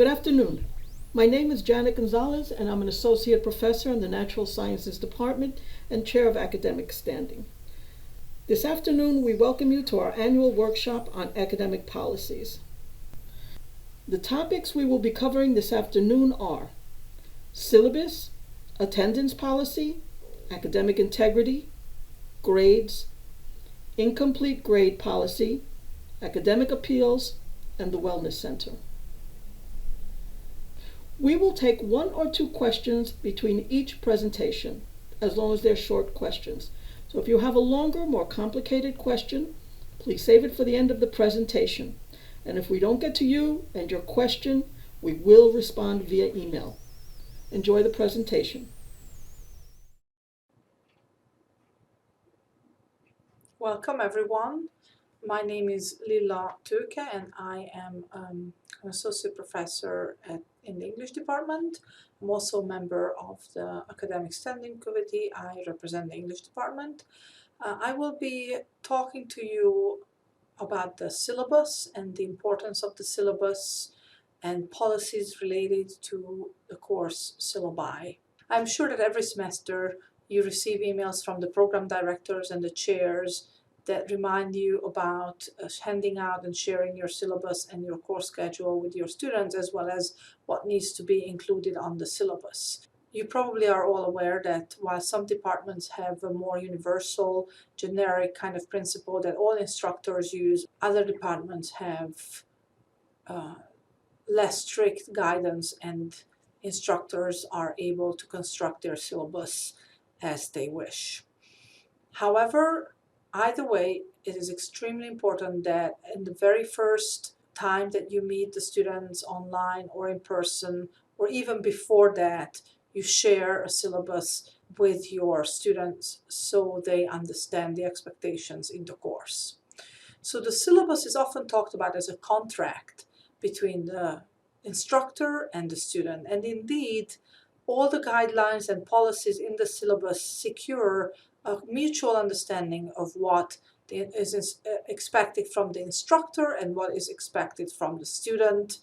Good afternoon. My name is Janet Gonzalez, and I'm an associate professor in the Natural Sciences Department and chair of academic standing. This afternoon, we welcome you to our annual workshop on academic policies. The topics we will be covering this afternoon are syllabus, attendance policy, academic integrity, grades, incomplete grade policy, academic appeals, and the Wellness Center. We will take one or two questions between each presentation, as long as they're short questions. So if you have a longer, more complicated question, please save it for the end of the presentation. And if we don't get to you and your question, we will respond via email. Enjoy the presentation. Welcome everyone. My name is Lilla Turke and I am an associate professor in the English department. I'm also a member of the academic standing committee. I represent the English department. I will be talking to you about the syllabus and the importance of the syllabus and policies related to the course syllabi. I'm sure that every semester you receive emails from the program directors and the chairs that remind you about handing out and sharing your syllabus and your course schedule with your students, as well as what needs to be included on the syllabus. You probably are all aware that while some departments have a more universal, generic kind of principle that all instructors use, other departments have less strict guidance and instructors are able to construct their syllabus as they wish. However, either way, it is extremely important that in the very first time that you meet the students online or in person, or even before that, you share a syllabus with your students so they understand the expectations in the course. So the syllabus is often talked about as a contract between the instructor and the student. And indeed, all the guidelines and policies in the syllabus secure a mutual understanding of what is expected from the instructor and what is expected from the student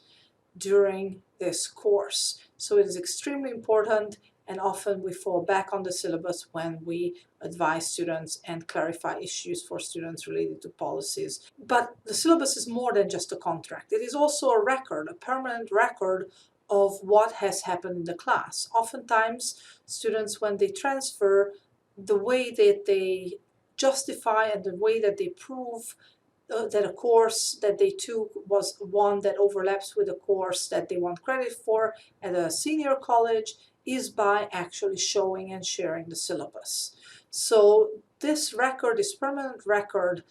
during this course. So it is extremely important, and often we fall back on the syllabus when we advise students and clarify issues for students related to policies. But the syllabus is more than just a contract. It is also a record, a permanent record of what has happened in the class. Oftentimes, students, when they transfer, the way that they justify and the way that they prove that a course that they took was one that overlaps with a course that they want credit for at a senior college is by actually showing and sharing the syllabus. So this record, this permanent record,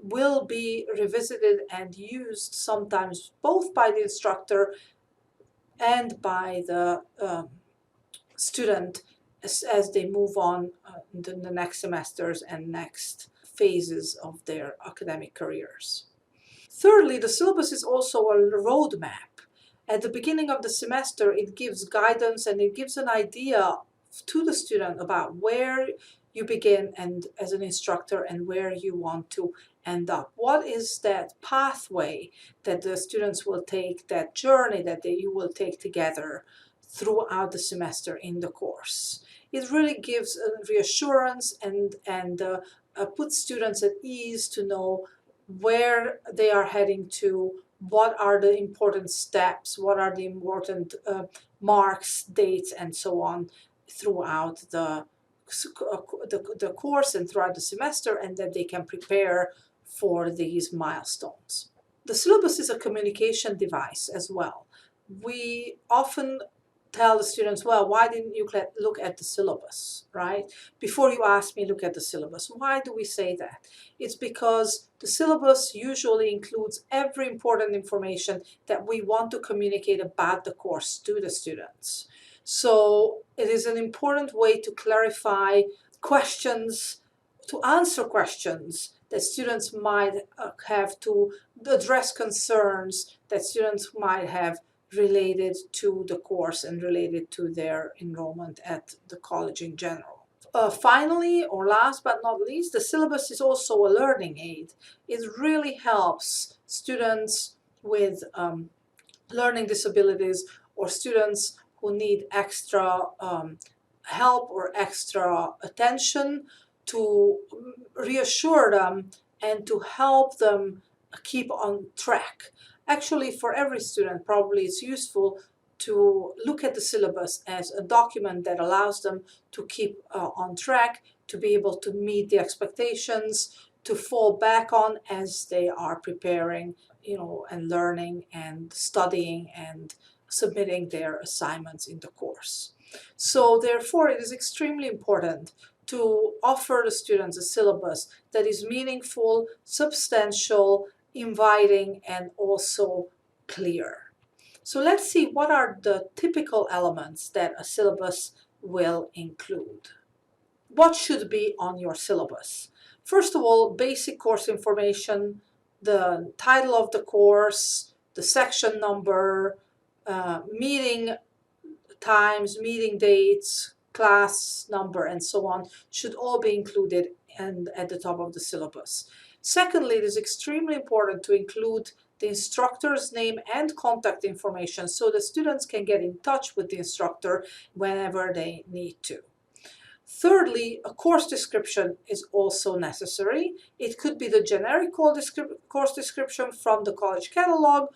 will be revisited and used sometimes both by the instructor and by the student as they move on into the next semesters and next phases of their academic careers. Thirdly, the syllabus is also a roadmap. At the beginning of the semester, it gives guidance and it gives an idea to the student about where you begin and as an instructor and where you want to end up. What is that pathway that the students will take, that journey that you will take together throughout the semester in the course? It really gives reassurance and puts students at ease to know where they are heading to, what are the important steps, what are the important marks, dates, and so on throughout the course and throughout the semester, and that they can prepare for these milestones. The syllabus is a communication device as well. We often tell the students, well, why didn't you look at the syllabus, right? Before you ask me, look at the syllabus. Why do we say that? It's because the syllabus usually includes every important information that we want to communicate about the course to the students. So it is an important way to clarify questions, to answer questions that students might have, to address concerns that students might have related to the course and related to their enrollment at the college in general. Finally, or last but not least, the syllabus is also a learning aid. It really helps students with learning disabilities or students who need extra help or extra attention, to reassure them and to help them keep on track. Actually, for every student, probably it's useful to look at the syllabus as a document that allows them to keep on track, to be able to meet the expectations, to fall back on as they are preparing, and learning and studying and submitting their assignments in the course. So therefore, it is extremely important to offer the students a syllabus that is meaningful, substantial, inviting, and also clear. So let's see what are the typical elements that a syllabus will include. What should be on your syllabus? First of all, basic course information, the title of the course, the section number, meeting times, meeting dates, class number, and so on should all be included and at the top of the syllabus. Secondly, it is extremely important to include the instructor's name and contact information so the students can get in touch with the instructor whenever they need to. Thirdly, a course description is also necessary. It could be the generic course description from the college catalog,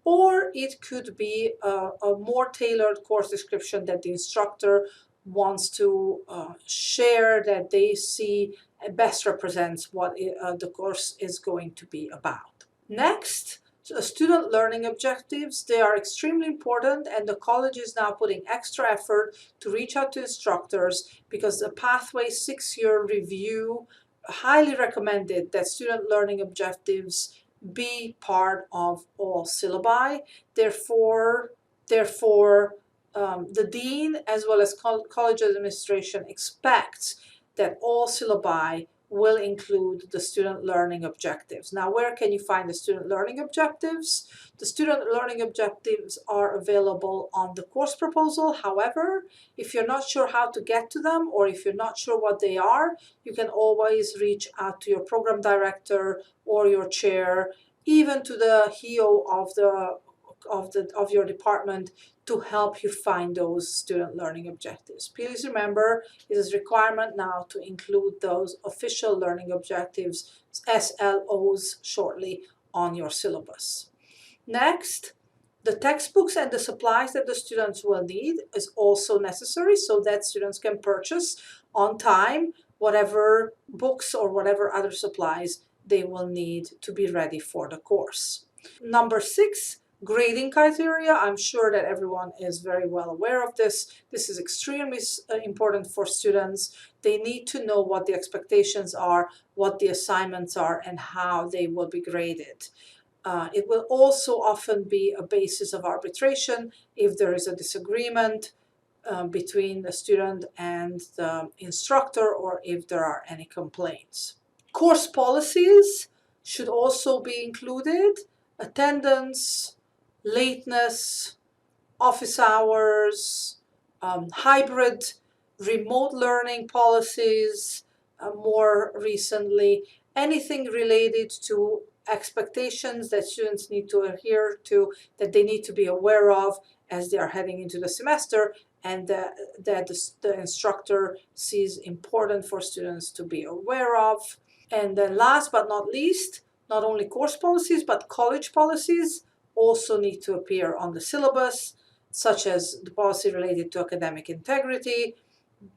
or it could be a more tailored course description that the instructor wants to share, that they see best represents what the course is going to be about. Next, student learning objectives. They are extremely important, and the college is now putting extra effort to reach out to instructors because the Pathway 6-year review highly recommended that student learning objectives be part of all syllabi. Therefore, the dean as well as college administration expects that all syllabi will include the student learning objectives. Now, where can you find the student learning objectives? The student learning objectives are available on the course proposal. However, if you're not sure how to get to them, or if you're not sure what they are, you can always reach out to your program director or your chair, even to the HEO of your department, to help you find those student learning objectives. Please remember, it is a requirement now to include those official learning objectives, SLOs shortly, on your syllabus. Next, the textbooks and the supplies that the students will need is also necessary so that students can purchase on time whatever books or whatever other supplies they will need to be ready for the course. Number 6, grading criteria. I'm sure that everyone is very well aware of this. This is extremely important for students. They need to know what the expectations are, what the assignments are, and how they will be graded. It will also often be a basis of arbitration if there is a disagreement between the student and the instructor, or if there are any complaints. Course policies should also be included. Attendance, lateness, office hours, hybrid, remote learning policies, more recently, anything related to expectations that students need to adhere to, that they need to be aware of as they are heading into the semester, and that the instructor sees important for students to be aware of. And then last but not least, not only course policies, but college policies also need to appear on the syllabus, such as the policy related to academic integrity,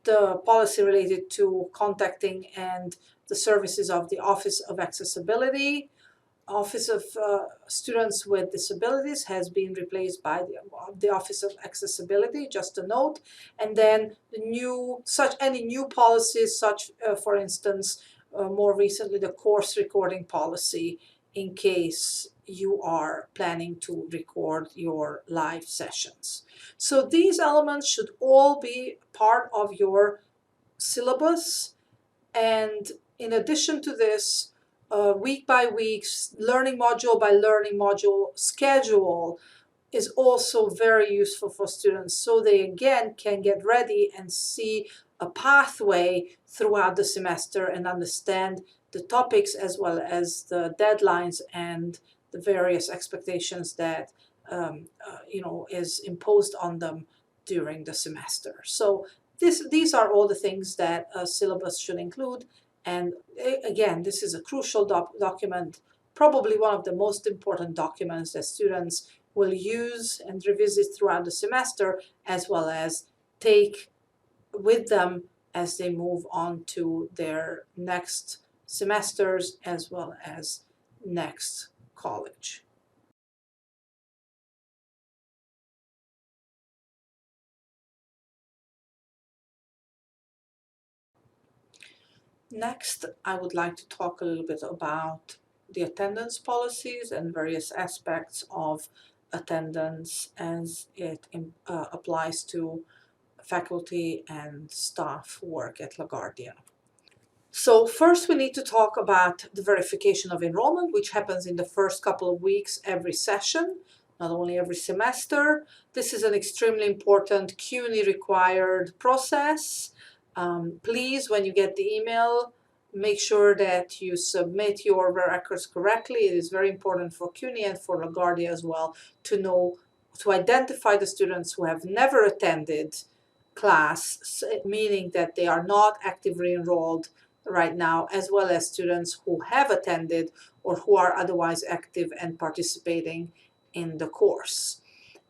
the policy related to contacting and the services of the Office of Accessibility. Office of Students with Disabilities has been replaced by the Office of Accessibility, just a note. And then any new policies, such for instance, more recently the course recording policy, in case you are planning to record your live sessions. So these elements should all be part of your syllabus, and in addition to this, week by week, learning module by learning module schedule is also very useful for students, so they again can get ready and see a pathway throughout the semester and understand the topics as well as the deadlines and the various expectations that is imposed on them during the semester. So these are all the things that a syllabus should include. And again, this is a crucial document, probably one of the most important documents that students will use and revisit throughout the semester, as well as take with them as they move on to their next semesters as well as next college. Next, I would like to talk a little bit about the attendance policies and various aspects of attendance as it applies to faculty and staff who work at LaGuardia. So first we need to talk about the verification of enrollment, which happens in the first couple of weeks every session, not only every semester. This is an extremely important CUNY required process. Please, when you get the email, make sure that you submit your records correctly. It is very important for CUNY and for LaGuardia as well to know, to identify the students who have never attended class, meaning that they are not actively enrolled right now, as well as students who have attended or who are otherwise active and participating in the course.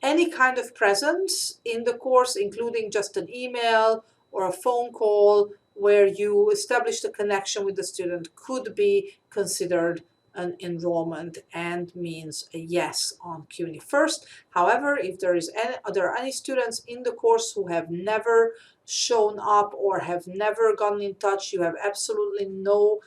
Any kind of presence in the course, including just an email or a phone call where you established a connection with the student, could be considered an enrollment and means a yes on CUNY first. However, if there are any students in the course who have never shown up or have never gotten in touch, you have absolutely no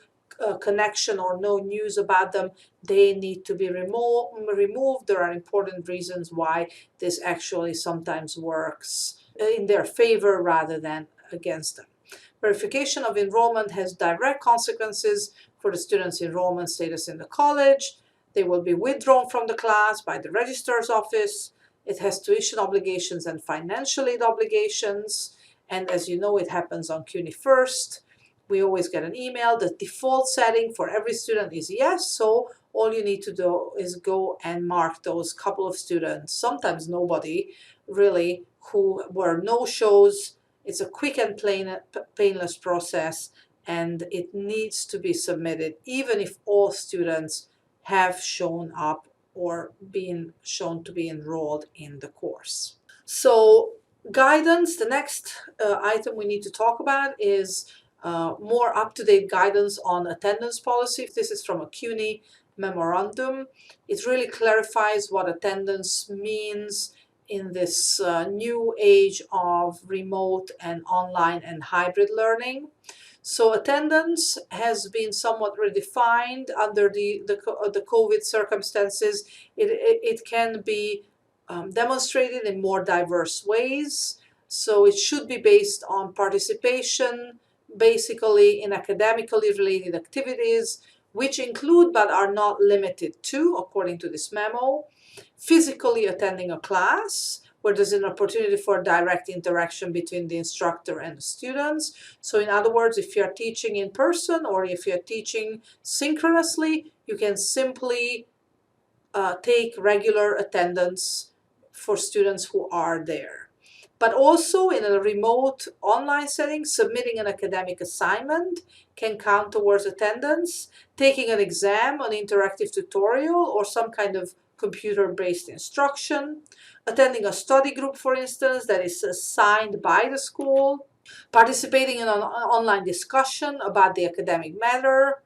connection or no news about them, they need to be removed. There are important reasons why this actually sometimes works in their favor rather than against them. Verification of enrollment has direct consequences for the student's enrollment status in the college. They will be withdrawn from the class by the registrar's office. It has tuition obligations and financial aid obligations. And as you know, it happens on CUNY first. We always get an email. The default setting for every student is yes, so all you need to do is go and mark those couple of students, sometimes nobody really, who were no-shows. It's a quick and painless process, and it needs to be submitted even if all students have shown up or been shown to be enrolled in the course. So guidance, the next item we need to talk about is more up-to-date guidance on attendance policy. If this is from a CUNY memorandum, it really clarifies what attendance means in this new age of remote and online and hybrid learning. So attendance has been somewhat redefined under the COVID circumstances. It can be demonstrated in more diverse ways. So it should be based on participation, basically in academically related activities, which include but are not limited to, according to this memo, physically attending a class, where there's an opportunity for direct interaction between the instructor and the students. So in other words, if you're teaching in person or if you're teaching synchronously, you can simply take regular attendance for students who are there. But also in a remote online setting, submitting an academic assignment can count towards attendance. Taking an exam, an interactive tutorial, or some kind of computer-based instruction. Attending a study group, for instance, that is assigned by the school. Participating in an online discussion about the academic matter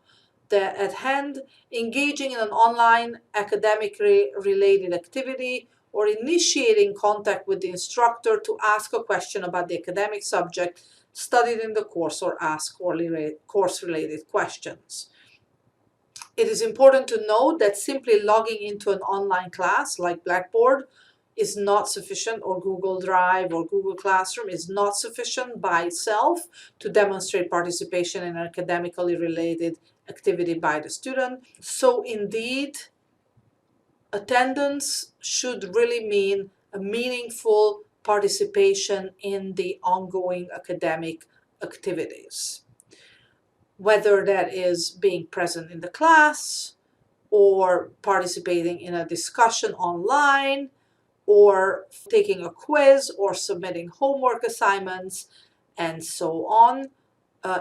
at hand. Engaging in an online academically related activity, or initiating contact with the instructor to ask a question about the academic subject studied in the course or ask course-related questions. It is important to note that simply logging into an online class like Blackboard is not sufficient, or Google Drive or Google Classroom is not sufficient by itself to demonstrate participation in an academically related activity by the student. So indeed, attendance should really mean a meaningful participation in the ongoing academic activities, whether that is being present in the class or participating in a discussion online or taking a quiz or submitting homework assignments and so on.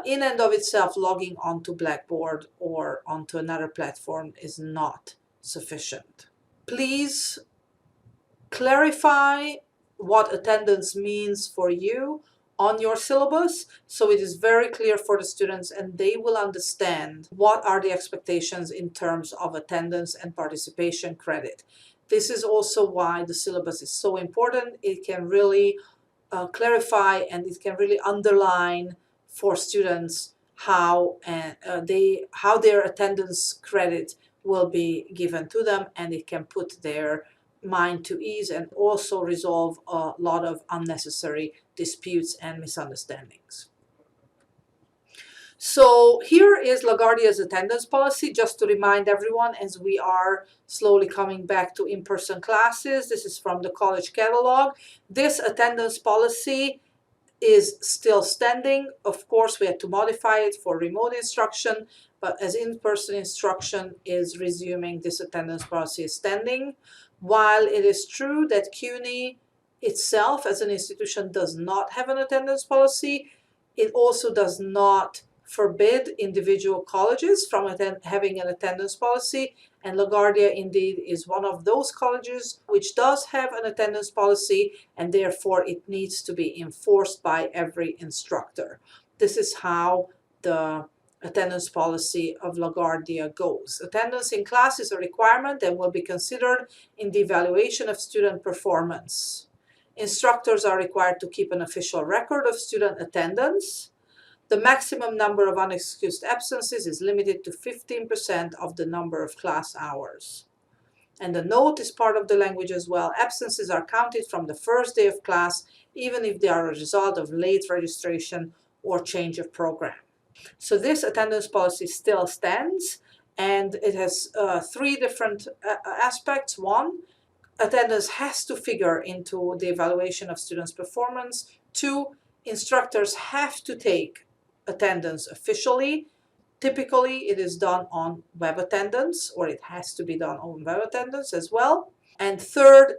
In and of itself, logging onto Blackboard or onto another platform is not sufficient. Please clarify what attendance means for you on your syllabus, so it is very clear for the students and they will understand what are the expectations in terms of attendance and participation credit. This is also why the syllabus is so important. It can really clarify and it can really underline for students how their attendance credit will be given to them, and it can put their mind to ease and also resolve a lot of unnecessary disputes and misunderstandings. So here is LaGuardia's attendance policy, just to remind everyone as we are slowly coming back to in-person classes. This is from the college catalog. This attendance policy is still standing. Of course, we had to modify it for remote instruction, but as in-person instruction is resuming, this attendance policy is standing. While it is true that CUNY itself as an institution does not have an attendance policy, it also does not forbid individual colleges from having an attendance policy, and LaGuardia indeed is one of those colleges which does have an attendance policy, and therefore it needs to be enforced by every instructor. This is how the attendance policy of LaGuardia goes. Attendance in class is a requirement and will be considered in the evaluation of student performance. Instructors are required to keep an official record of student attendance. The maximum number of unexcused absences is limited to 15% of the number of class hours. And the note is part of the language as well. Absences are counted from the first day of class, even if they are a result of late registration or change of program. So this attendance policy still stands, and it has three different aspects. One, attendance has to figure into the evaluation of students' performance. Two, instructors have to take attendance officially. Typically, it is done on web attendance, or it has to be done on web attendance as well. And third,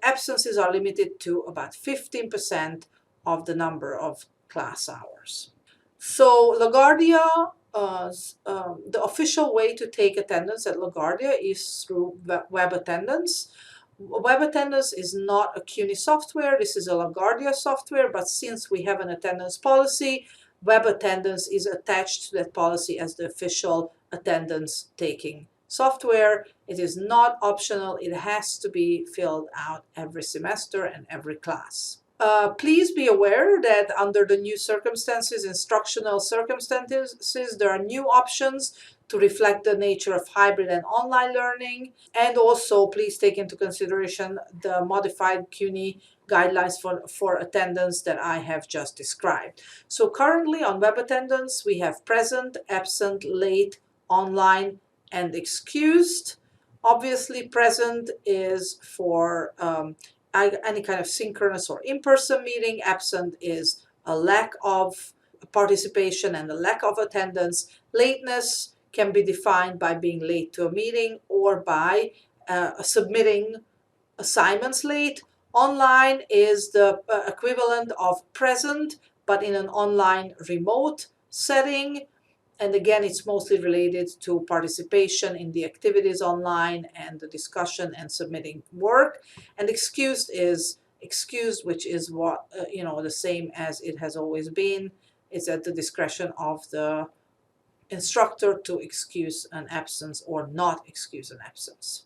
absences are limited to about 15% of the number of class hours. So LaGuardia, the official way to take attendance at LaGuardia is through web attendance. Web attendance is not a CUNY software, this is a LaGuardia software, but since we have an attendance policy, web attendance is attached to that policy as the official attendance taking software. It is not optional, it has to be filled out every semester and every class. Please be aware that under the new circumstances, instructional circumstances, there are new options to reflect the nature of hybrid and online learning. And also, please take into consideration the modified CUNY guidelines for attendance that I have just described. So currently on web attendance, we have present, absent, late, online, and excused. Obviously, present is for any kind of synchronous or in-person meeting. Absent is a lack of participation and a lack of attendance. Lateness can be defined by being late to a meeting or by submitting assignments late. Online is the equivalent of present, but in an online remote setting. And again, it's mostly related to participation in the activities online and the discussion and submitting work. And excused is excused, which is what, the same as it has always been. It's at the discretion of the instructor to excuse an absence or not excuse an absence.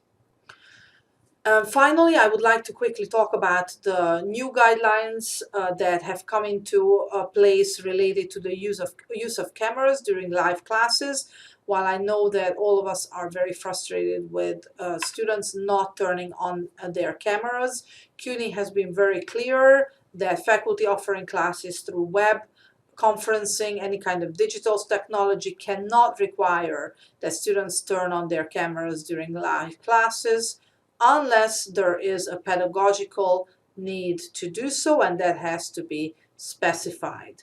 Finally, I would like to quickly talk about the new guidelines that have come into place related to the use of cameras during live classes. While I know that all of us are very frustrated with students not turning on their cameras, CUNY has been very clear that faculty offering classes through web conferencing, any kind of digital technology, cannot require that students turn on their cameras during live classes, unless there is a pedagogical need to do so, and that has to be specified.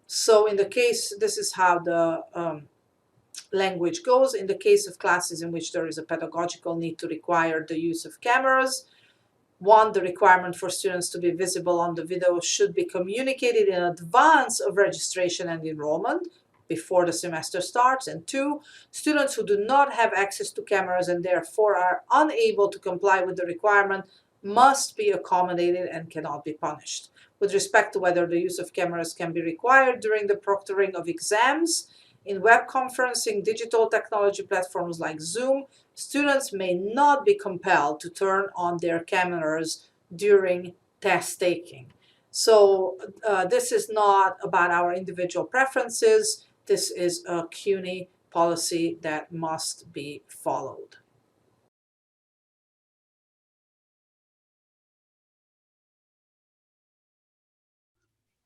So in the case, this is how the language goes. In the case of classes in which there is a pedagogical need to require the use of cameras, One, the requirement for students to be visible on the video should be communicated in advance of registration and enrollment before the semester starts. And two, students who do not have access to cameras and therefore are unable to comply with the requirement must be accommodated and cannot be punished. With respect to whether the use of cameras can be required during the proctoring of exams, in web conferencing, digital technology platforms like Zoom, students may not be compelled to turn on their cameras during test taking. So this is not about our individual preferences. This is a CUNY policy that must be followed.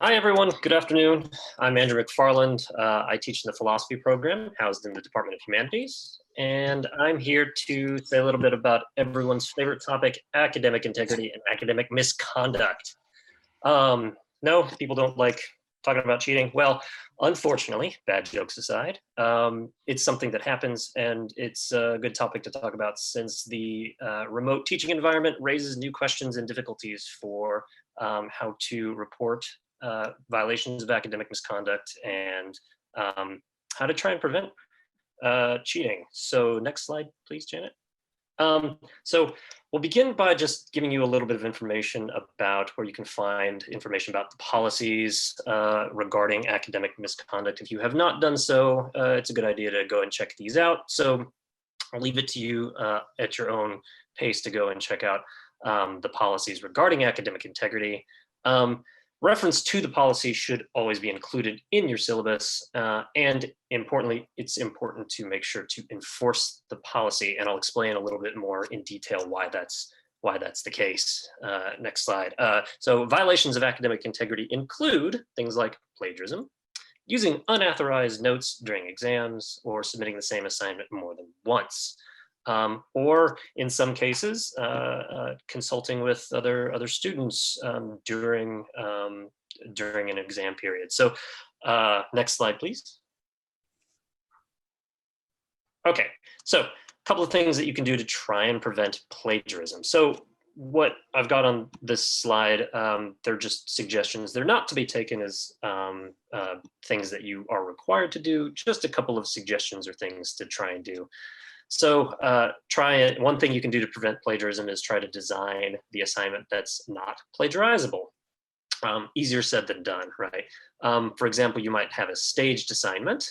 Hi, everyone. Good afternoon. I'm Andrew McFarland. I teach in the philosophy program housed in the Department of Humanities. And I'm here to say a little bit about everyone's favorite topic, academic integrity and academic misconduct. No, people don't like talking about cheating. Well, unfortunately, bad jokes aside, it's something that happens, and it's a good topic to talk about since the remote teaching environment raises new questions and difficulties for how to report violations of academic misconduct and how to try and prevent cheating. So next slide, please, Janet. So we'll begin by just giving you a little bit of information about where you can find information about the policies regarding academic misconduct. If you have not done so, it's a good idea to go and check these out. So I'll leave it to you at your own pace to go and check out the policies regarding academic integrity. Reference to the policy should always be included in your syllabus. And importantly, it's important to make sure to enforce the policy. And I'll explain a little bit more in detail why that's the case. Next slide. So violations of academic integrity include things like plagiarism, using unauthorized notes during exams, or submitting the same assignment more than once. Or in some cases, consulting with other students during an exam period. So next slide, please. Okay, so a couple of things that you can do to try and prevent plagiarism. So what I've got on this slide, they're just suggestions. They're not to be taken as things that you are required to do, just a couple of suggestions or things to try and do. So one thing you can do to prevent plagiarism is try to design the assignment that's not plagiarizable. Easier said than done, right? For example, you might have a staged assignment,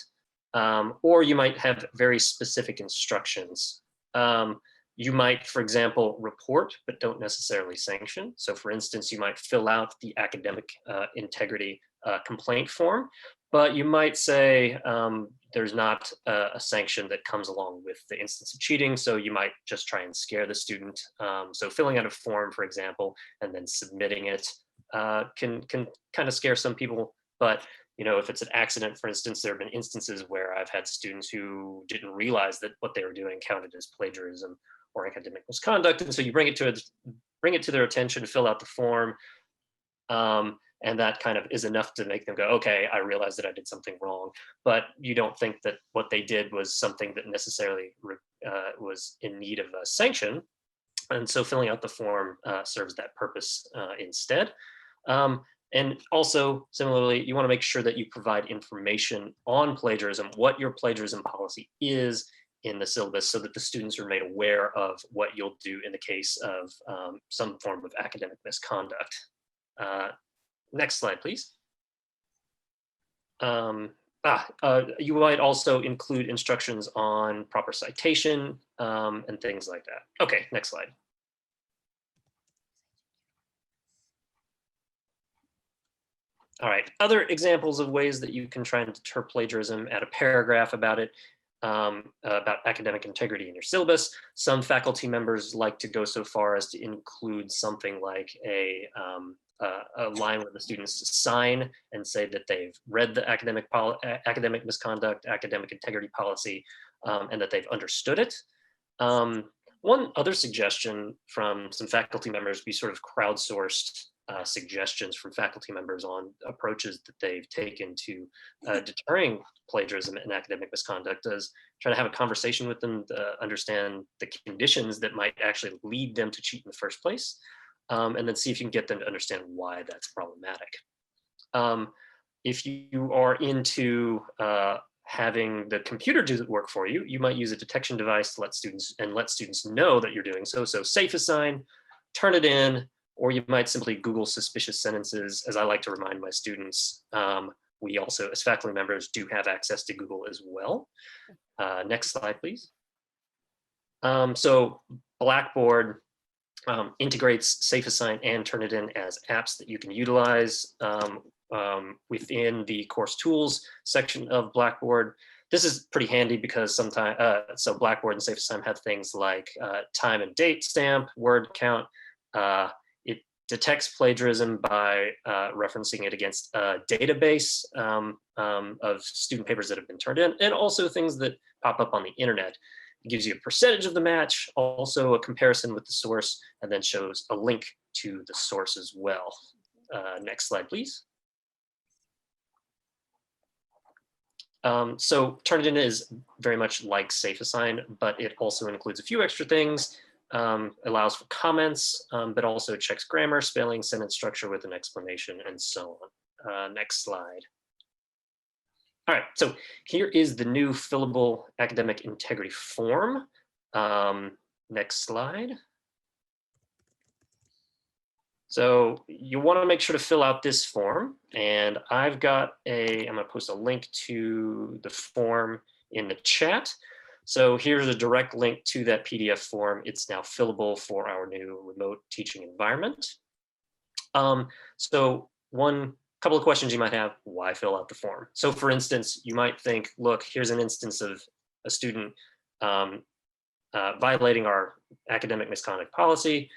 or you might have very specific instructions. You might, for example, report, but don't necessarily sanction. So for instance, you might fill out the academic integrity complaint form, but you might say there's not a sanction that comes along with the instance of cheating, so you might just try and scare the student. So filling out a form, for example, and then submitting it can kind of scare some people. But if it's an accident, for instance, there have been instances where I've had students who didn't realize that what they were doing counted as plagiarism or academic misconduct, and so you bring it to their attention, fill out the form. And that kind of is enough to make them go, okay, I realize that I did something wrong. But you don't think that what they did was something that necessarily was in need of a sanction. And so filling out the form serves that purpose instead. And also, similarly, you want to make sure that you provide information on plagiarism, what your plagiarism policy is in the syllabus, so that the students are made aware of what you'll do in the case of some form of academic misconduct. Next slide, please. You might also include instructions on proper citation and things like that. Okay, next slide. All right, other examples of ways that you can try and deter plagiarism. Add a paragraph about it, about academic integrity in your syllabus. Some faculty members like to go so far as to include something like a line where the students sign and say that they've read the academic misconduct, academic integrity policy, and that they've understood it. One other suggestion from some faculty members, we sort of crowdsourced suggestions from faculty members on approaches that they've taken to deterring plagiarism and academic misconduct, is try to have a conversation with them to understand the conditions that might actually lead them to cheat in the first place. and then see if you can get them to understand why that's problematic. If you are into having the computer do the work for you, you might use a detection device to let students know that you're doing so. So safe assign, turn it in, or you might simply Google suspicious sentences. As I like to remind my students, we also, as faculty members, do have access to Google as well. Next slide, please. So Blackboard integrates Safe Assign and Turnitin as apps that you can utilize within the course tools section of Blackboard. This is pretty handy because sometimes, so Blackboard and Safe Assign have things like time and date stamp, word count. It detects plagiarism by referencing it against a database of student papers that have been turned in, and also things that pop up on the internet. It gives you a percentage of the match, also a comparison with the source, and then shows a link to the source as well. Next slide, please. So Turnitin is very much like Safe Assign, but it also includes a few extra things. Allows for comments, but also checks grammar, spelling, sentence structure with an explanation, and so on. Next slide. All right, so here is the new fillable academic integrity form. Next slide. So you want to make sure to fill out this form, and I'm going to post a link to the form in the chat. So here's a direct link to that PDF form. It's now fillable for our new remote teaching environment. So couple of questions you might have: why fill out the form? So for instance, you might think, look, here's an instance of a student violating our academic misconduct policy.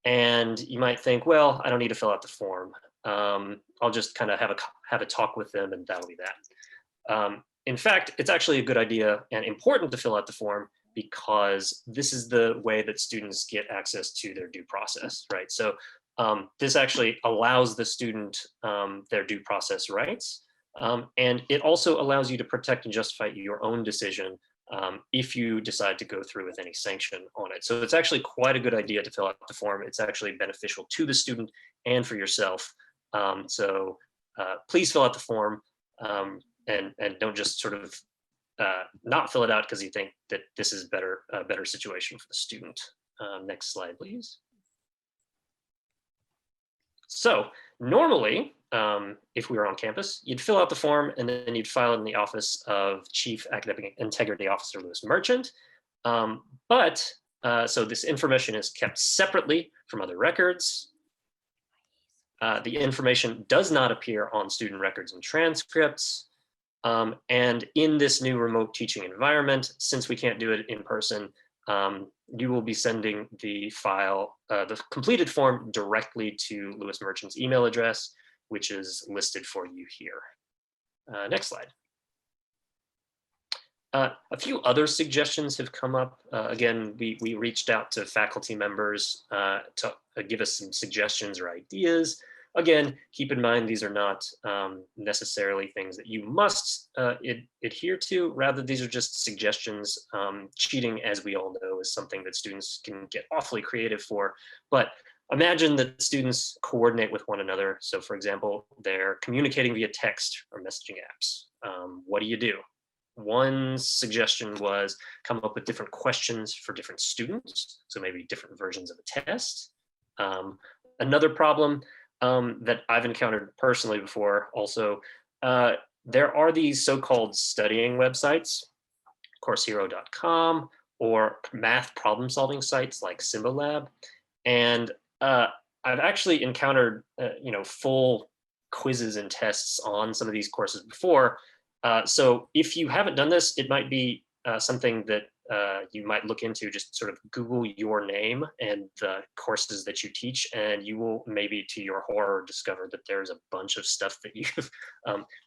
And you might think, well, I don't need to fill out the form. I'll just kind of have a talk with them, and that'll be that. In fact, it's actually a good idea and important to fill out the form, because this is the way that students get access to their due process, right? So this actually allows the student their due process rights. And it also allows you to protect and justify your own decision if you decide to go through with any sanction on it. So it's actually quite a good idea to fill out the form. It's actually beneficial to the student and for yourself. So please fill out the form, and don't just sort of not fill it out because you think that this is a better situation for the student. Next slide, please. So normally, if we were on campus, you'd fill out the form and then you'd file it in the office of Chief Academic Integrity Officer Lewis Merchant. So this information is kept separately from other records. The information does not appear on student records and transcripts. And in this new remote teaching environment, since we can't do it in person, you will be sending the file, the completed form, directly to Lewis Merchant's email address, which is listed for you here. Next slide. A few other suggestions have come up. Again, we reached out to faculty members to give us some suggestions or ideas. Again, keep in mind, these are not necessarily things that you must adhere to. Rather, these are just suggestions. Cheating, as we all know, is something that students can get awfully creative for. But imagine that students coordinate with one another. So for example, they're communicating via text or messaging apps. What do you do? One suggestion was come up with different questions for different students. So maybe different versions of a test. Another problem that I've encountered personally before also, there are these so-called studying websites, coursehero.com, or math problem-solving sites like Symbolab. And I've actually encountered full quizzes and tests on some of these courses before. So if you haven't done this, it might be something that you might look into. Just sort of Google your name and the courses that you teach, and you will maybe, to your horror, discover that there's a bunch of stuff that you've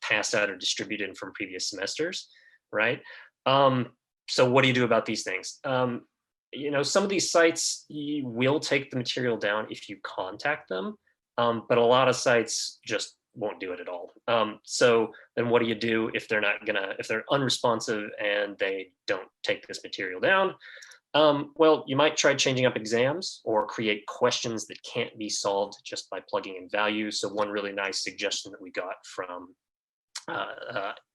passed out or distributed from previous semesters, right? So what do you do about these things? Some of these sites, you will take the material down if you contact them, but a lot of sites just won't do it at all. So then what do you do if they're unresponsive and they don't take this material down? Well, you might try changing up exams or create questions that can't be solved just by plugging in values. So one really nice suggestion that we got from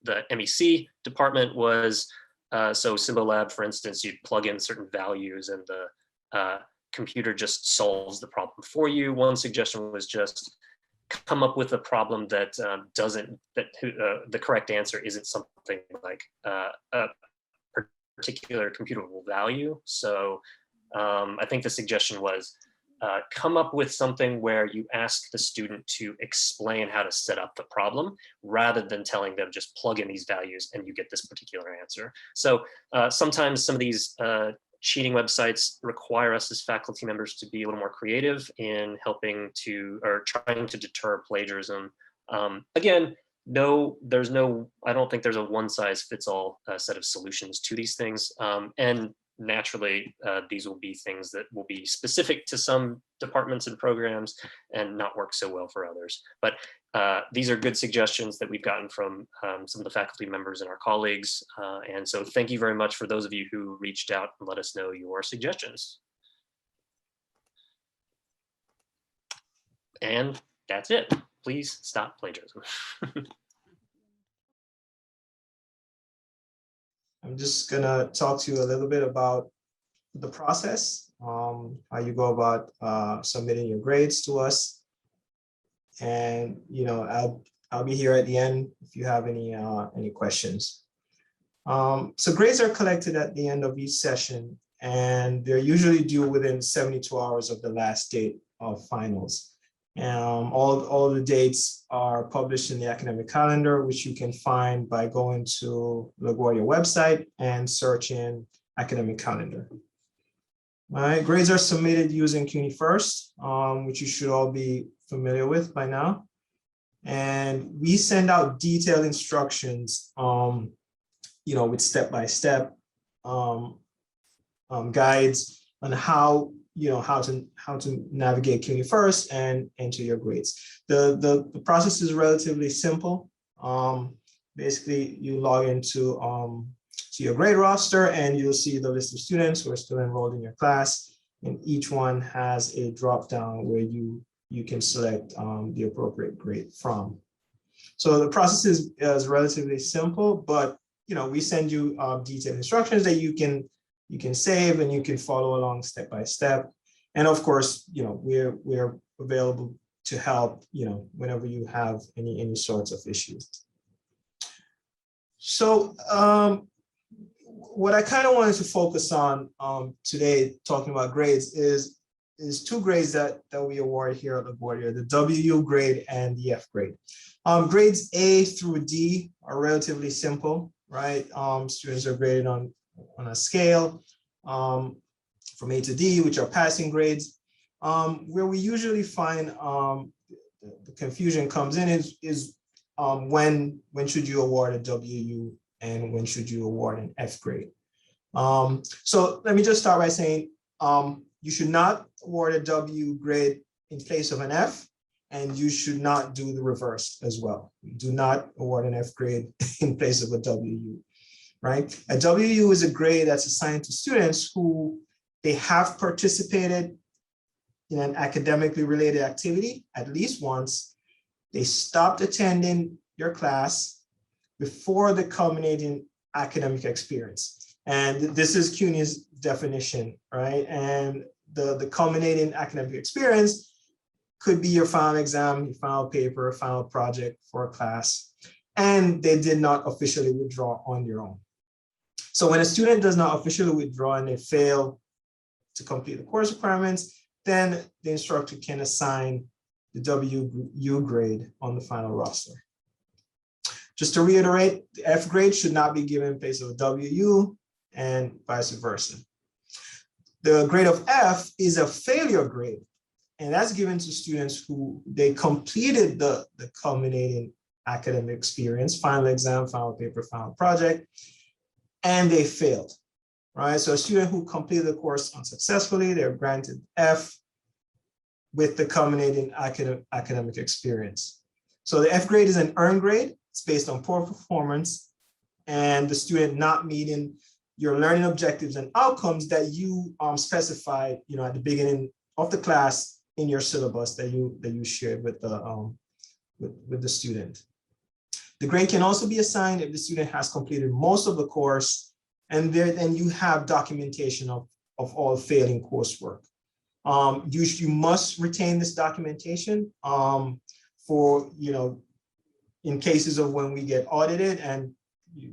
the MEC department was, so Symbolab, for instance, you'd plug in certain values and the computer just solves the problem for you. One suggestion was just come up with a problem that the correct answer isn't something like a particular computable value. So I think the suggestion was come up with something where you ask the student to explain how to set up the problem rather than telling them just plug in these values and you get this particular answer. So sometimes some of these cheating websites require us as faculty members to be a little more creative in helping to, or trying to deter plagiarism. Again, I don't think there's a one size fits all set of solutions to these things. And naturally, these will be things that will be specific to some departments and programs and not work so well for others. But these are good suggestions that we've gotten from some of the faculty members and our colleagues. And so thank you very much for those of you who reached out and let us know your suggestions. And that's it. Please stop plagiarism. I'm just gonna talk to you a little bit about the process, how you go about submitting your grades to us. And I'll be here at the end if you have any questions. So grades are collected at the end of each session, and they're usually due within 72 hours of the last date of finals. All the dates are published in the academic calendar, which you can find by going to LaGuardia website and searching academic calendar. All right, grades are submitted using CUNY First, which you should all be familiar with by now. And we send out detailed instructions, with step-by-step guides on how to navigate CUNY First and enter your grades. The process is relatively simple. Basically, you log into to your grade roster and you'll see the list of students who are still enrolled in your class, and each one has a drop down where you can select the appropriate grade from. So the process is relatively simple, but we send you detailed instructions that you can save and you can follow along step by step. And of course, we're available to help, whenever you have any sorts of issues. So what I kind of wanted to focus on today, talking about grades, is two grades that we award here at LaGuardia: the WU grade and the F grade. Grades A through D are relatively simple, right? Students are graded on a scale from A to D, which are passing grades. Where we usually find the confusion comes in is when should you award a WU and when should you award an F grade. So let me just start by saying you should not award a W grade in place of an F, and you should not do the reverse as well. Do not award an F grade in place of a WU. Right? A WU is a grade that's assigned to students who they have participated in an academically related activity at least once. They stopped attending your class before the culminating academic experience. And this is CUNY's definition, right? And the culminating academic experience could be your final exam, your final paper, final project for a class, and they did not officially withdraw on their own. So when a student does not officially withdraw and they fail to complete the course requirements, then the instructor can assign the WU grade on the final roster. Just to reiterate, the F grade should not be given in place of a WU and vice versa. The grade of F is a failure grade, and that's given to students who they completed the culminating academic experience, final exam, final paper, final project, and they failed, right? So a student who completed the course unsuccessfully, they're granted F with the culminating academic experience. So the F grade is an earned grade. It's based on poor performance and the student not meeting, your learning objectives and outcomes that you specified, at the beginning of the class in your syllabus that you shared with the student. The grade can also be assigned if the student has completed most of the course, and then you have documentation of all failing coursework. You must retain this documentation for, in cases of when we get audited, and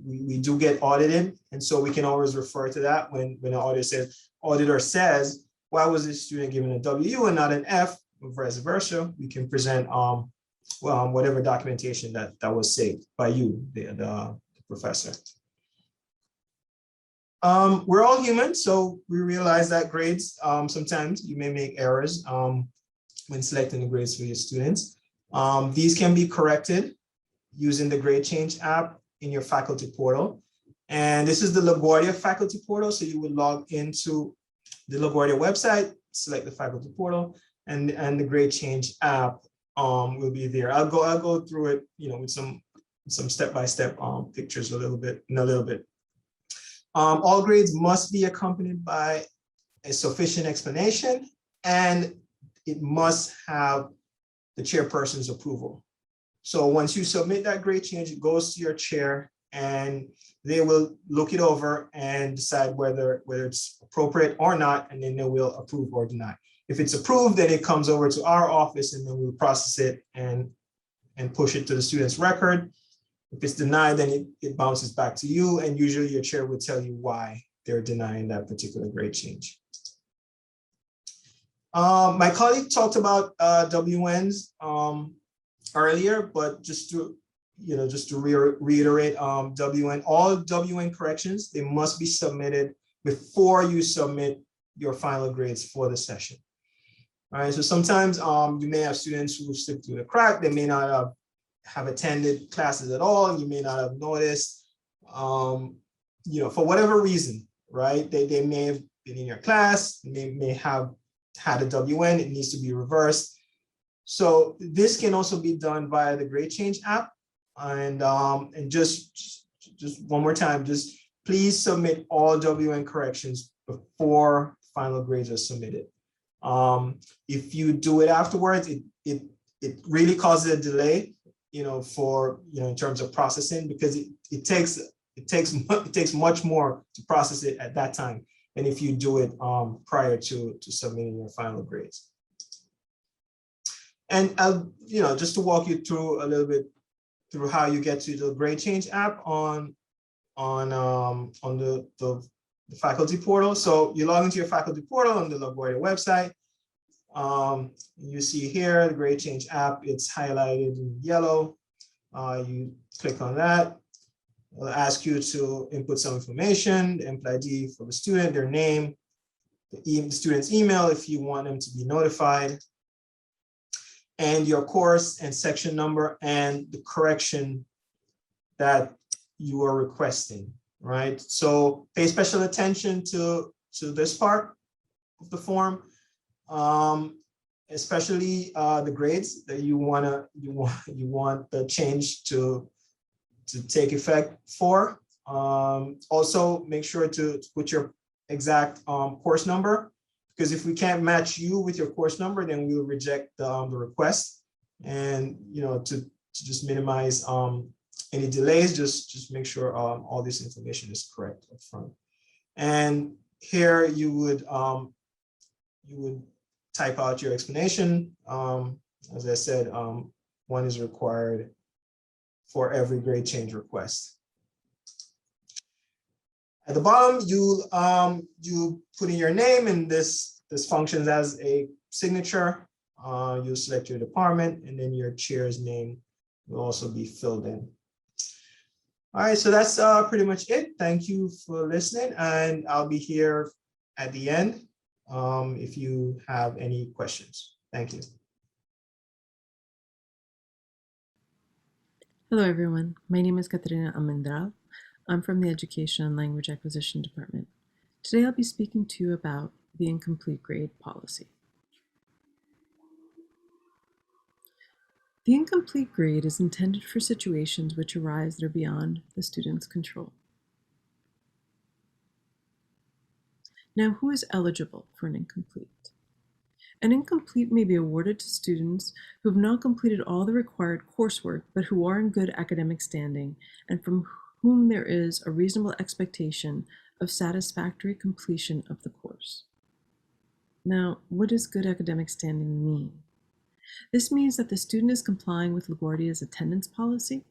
we do get audited. And so we can always refer to that when an auditor says, why was this student given a W and not an F, or vice versa? We can present whatever documentation that was saved by you, the professor. We're all human, so we realize that grades, sometimes you may make errors when selecting the grades for your students. These can be corrected using the grade change app in your faculty portal. And this is the LaGuardia faculty portal. So you would log into the LaGuardia website, select the faculty portal, and the grade change app will be there. I'll go through it, with some step-by-step pictures in a little bit. All grades must be accompanied by a sufficient explanation, and it must have the chairperson's approval. So once you submit that grade change, it goes to your chair, and they will look it over and decide whether it's appropriate or not, and then they will approve or deny. If it's approved, then it comes over to our office, and then we'll process it and push it to the student's record. If it's denied, then it bounces back to you, and usually your chair will tell you why they're denying that particular grade change. My colleague talked about WNs earlier, but just to reiterate, all WN corrections, they must be submitted before you submit your final grades for the session. All right, so sometimes you may have students who slip through the crack. They may not have attended classes at all. You may not have noticed, for whatever reason, right? They may have been in your class, they may have had a WN, it needs to be reversed. So this can also be done via the grade change app. And just one more time, just please submit all WN corrections before final grades are submitted. If you do it afterwards, it really causes a delay, in terms of processing, because it takes much more to process it at that time than if you do it prior to submitting your final grades. And just to walk you through a little bit through how you get to the grade change app on the faculty portal. So you log into your faculty portal on the LaGuardia website. You see here the grade change app, it's highlighted in yellow. You click on that. It'll ask you to input some information, the employee ID for the student, their name, the student's email if you want them to be notified, and your course and section number and the correction that you are requesting, right? So pay special attention to this part of the form. Especially the grades that you want the change to take effect for. Also, make sure to put your exact course number, because if we can't match you with your course number, then we will reject the request. And to just minimize any delays, just make sure all this information is correct up front. And here you would type out your explanation. As I said, one is required for every grade change request. At the bottom, you put in your name, and this functions as a signature. You select your department, and then your chair's name will also be filled in. All right, so that's pretty much it. Thank you for listening, and I'll be here at the end if you have any questions. Thank you. Hello, everyone. My name is Caterina Almendral. I'm from the Education and Language Acquisition Department. Today, I'll be speaking to you about the incomplete grade policy. The incomplete grade is intended for situations which arise that are beyond the student's control. Now, who is eligible for an incomplete? An incomplete may be awarded to students who have not completed all the required coursework, but who are in good academic standing and from whom there is a reasonable expectation of satisfactory completion of the course. Now, what does good academic standing mean? This means that the student is complying with LaGuardia's attendance policy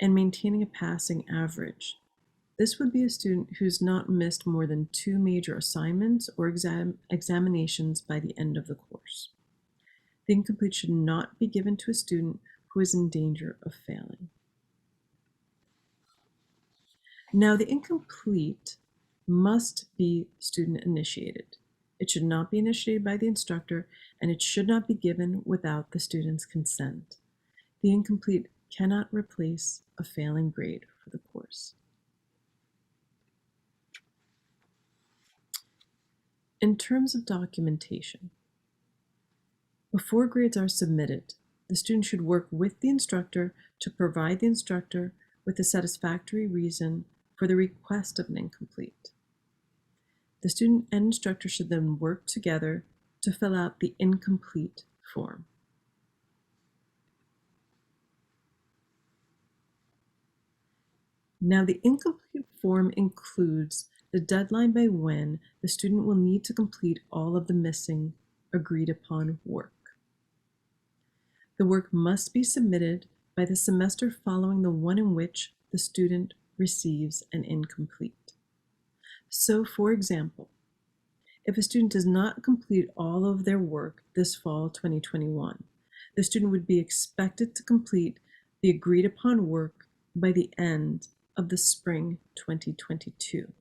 and maintaining a passing average. This would be a student who's not missed more than 2 major assignments or examinations by the end of the course. The incomplete should not be given to a student who is in danger of failing. Now, the incomplete must be student initiated. It should not be initiated by the instructor, and it should not be given without the student's consent. The incomplete cannot replace a failing grade for the course. In terms of documentation, before grades are submitted, the student should work with the instructor to provide the instructor with a satisfactory reason for the request of an incomplete. The student and instructor should then work together to fill out the incomplete form. Now, the incomplete form includes the deadline by when the student will need to complete all of the missing agreed upon work. The work must be submitted by the semester following the one in which the student receives an incomplete. So, for example, if a student does not complete all of their work this fall 2021, the student would be expected to complete the agreed upon work by the end of the spring 2022,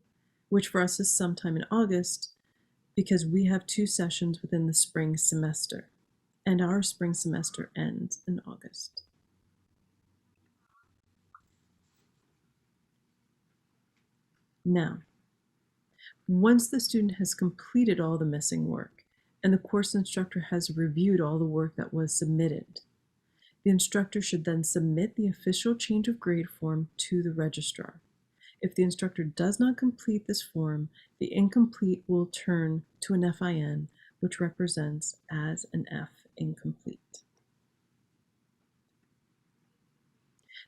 which for us is sometime in August because we have 2 sessions within the spring semester, and our spring semester ends in August. Now, once the student has completed all the missing work and the course instructor has reviewed all the work that was submitted, the instructor should then submit the official change of grade form to the registrar. If the instructor does not complete this form, the incomplete will turn to an FIN, which represents as an F incomplete.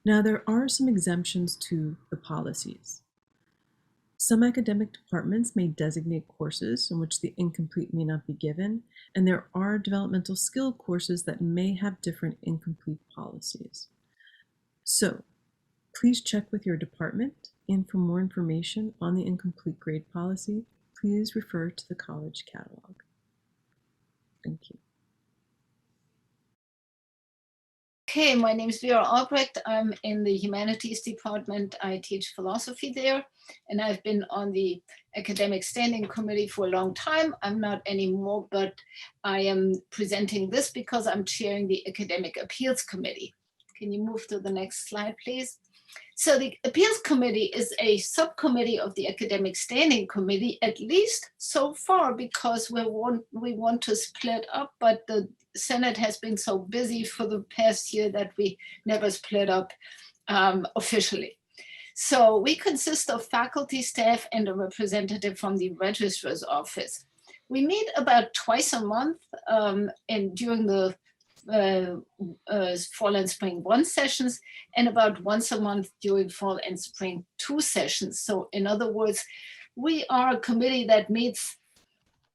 Now, there are some exemptions to the policies. Some academic departments may designate courses in which the incomplete may not be given, and there are developmental skill courses that may have different incomplete policies. So, please check with your department, and for more information on the incomplete grade policy, please refer to the college catalog. Thank you. Okay, my name is Vera Albrecht. I'm in the Humanities Department. I teach philosophy there, and I've been on the Academic Standing Committee for a long time. I'm not anymore, but I am presenting this because I'm chairing the Academic Appeals Committee. Can you move to the next slide, please? So the Appeals Committee is a subcommittee of the Academic Standing Committee, at least so far, because we want to split up, but the Senate has been so busy for the past year that we never split up officially. So we consist of faculty, staff, and a representative from the registrar's office. We meet about twice a month and during the fall and spring 1 sessions, and about once a month during fall and spring 2 sessions. So in other words, we are a committee that meets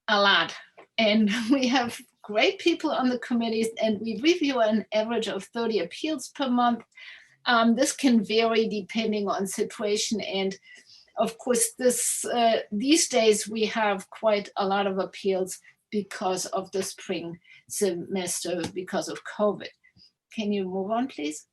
a lot, and we have great people on the committees, and we review an average of 30 appeals per month. This can vary depending on situation, and of course these days we have quite a lot of appeals because of the spring semester because of COVID. Can you move on, please?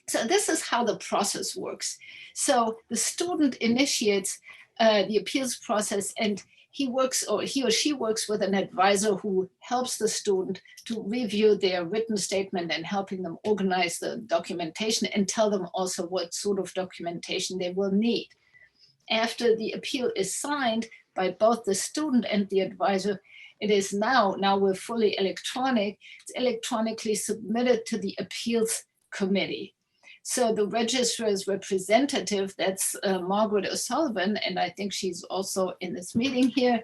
So this is how the process works. So the student initiates the appeals process, and he or she works with an advisor who helps the student to review their written statement and helping them organize the documentation and tell them also what sort of documentation they will need. After the appeal is signed by both the student and the advisor, it is now we're fully electronic, it's electronically submitted to the appeals committee. So the registrar's representative, that's Margaret O'Sullivan, and I think she's also in this meeting here.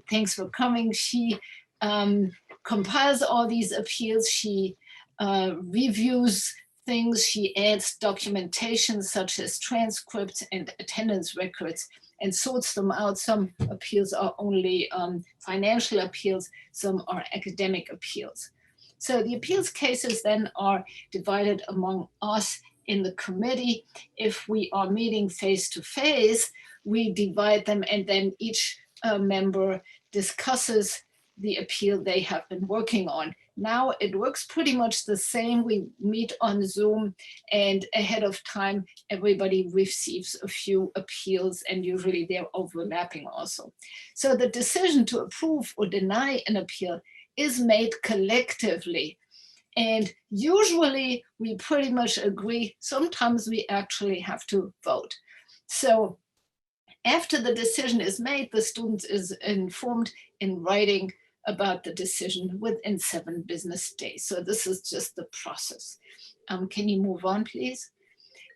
Thanks for coming. She compiles all these appeals. She reviews things. She adds documentation such as transcripts and attendance records and sorts them out. Some appeals are only financial appeals, some are academic appeals. So the appeals cases then are divided among us in the committee. If we are meeting face to face, we divide them, and then each member discusses the appeal they have been working on. Now it works pretty much the same. We meet on Zoom, and ahead of time, everybody receives a few appeals, and usually they're overlapping also. So the decision to approve or deny an appeal is made collectively. And usually we pretty much agree. Sometimes we actually have to vote. So after the decision is made, the student is informed in writing about the decision within 7 business days. So this is just the process. Can you move on, please?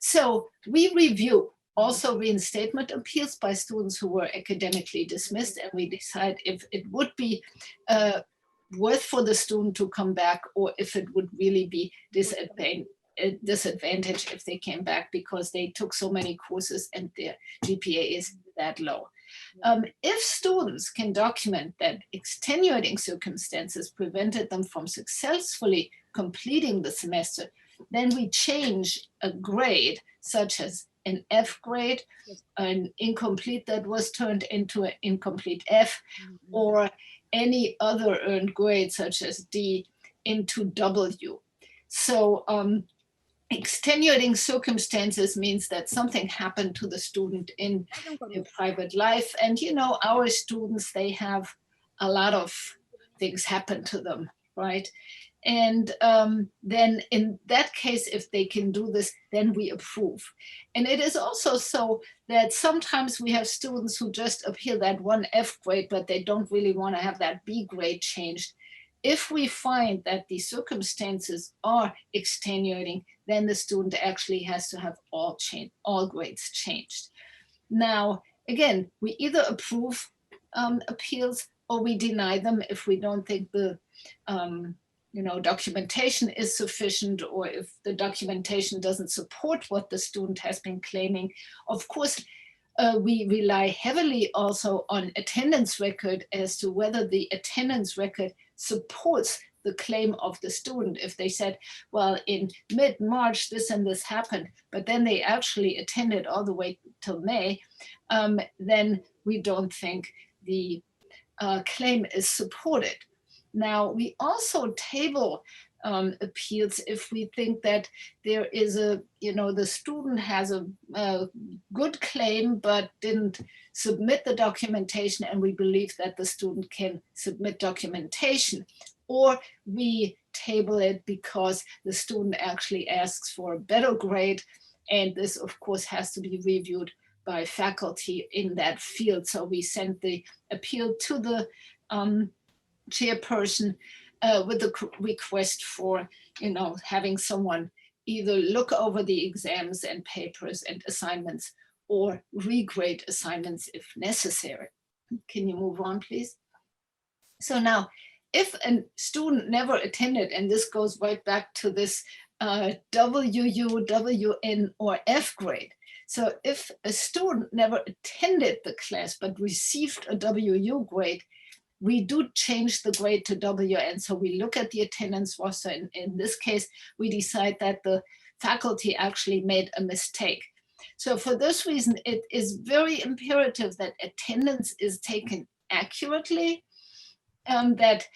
So we review also reinstatement appeals by students who were academically dismissed, and we decide if it would be worth for the student to come back, or if it would really be disadvantage if they came back because they took so many courses and their GPA is that low. If students can document that extenuating circumstances prevented them from successfully completing the semester, then we change a grade, such as an F grade, an incomplete that was turned into an incomplete F, or any other earned grade, such as D, into W. So extenuating circumstances means that something happened to the student in their private life. And you know, our students, they have a lot of things happen to them, right? And then in that case, if they can do this, then we approve. And it is also so that sometimes we have students who just appeal that one F grade, but they don't really want to have that B grade changed. If we find that the circumstances are extenuating, then the student actually has to have all grades changed. Now, again, we either approve appeals or we deny them if we don't think the documentation is sufficient, or if the documentation doesn't support what the student has been claiming. Of course, we rely heavily also on attendance record as to whether the attendance record supports the claim of the student. If they said, well, in mid-March, this and this happened, but then they actually attended all the way till May, then we don't think the claim is supported. Now, we also table appeals if we think that there is the student has a good claim but didn't submit the documentation, and we believe that the student can submit documentation. Or we table it because the student actually asks for a better grade, and this of course has to be reviewed by faculty in that field. So we send the appeal to the chairperson with the request for having someone either look over the exams and papers and assignments or regrade assignments if necessary. Can you move on, please? So now, if a student never attended, and this goes right back to this WU, WN, or F grade. So if a student never attended the class but received a WU grade, we do change the grade to WN. So we look at the attendance roster. In this case, we decide that the faculty actually made a mistake. So for this reason, it is very imperative that attendance is taken accurately, that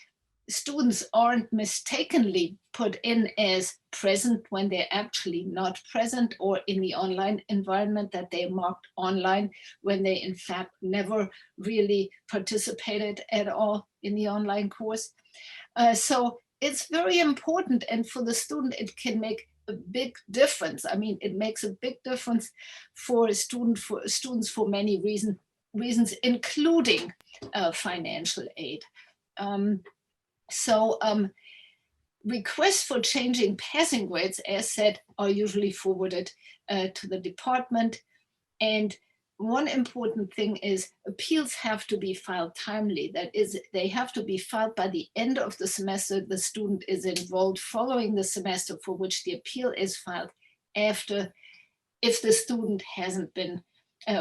students aren't mistakenly put in as present when they're actually not present, or in the online environment that they marked online when they in fact never really participated at all in the online course. So it's very important, and for the student it can make a big difference. I mean, it makes a big difference for students for many reasons, including financial aid. requests for changing passing grades, as said, are usually forwarded to the department. And one important thing is appeals have to be filed timely. That is, they have to be filed by the end of the semester the student is enrolled, following the semester for which the appeal is filed, after, if the student hasn't been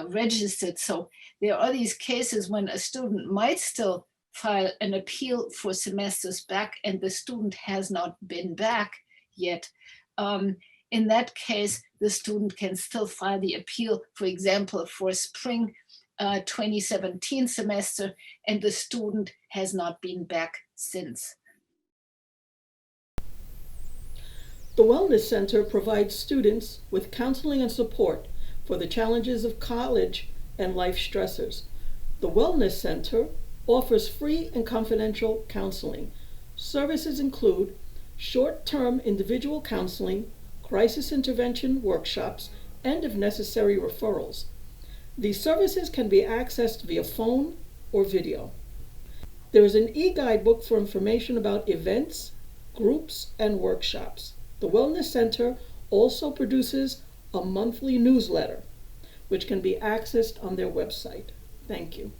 registered. So there are these cases when a student might still file an appeal for semesters back and the student has not been back yet. In that case, the student can still file the appeal, for example, for spring 2017 semester, and the student has not been back since. The Wellness Center provides students with counseling and support for the challenges of college and life stressors. The Wellness Center offers free and confidential counseling. Services include short-term individual counseling, crisis intervention workshops, and if necessary, referrals. These services can be accessed via phone or video. There is an e-guidebook for information about events, groups, and workshops. The Wellness Center also produces a monthly newsletter, which can be accessed on their website. Thank you.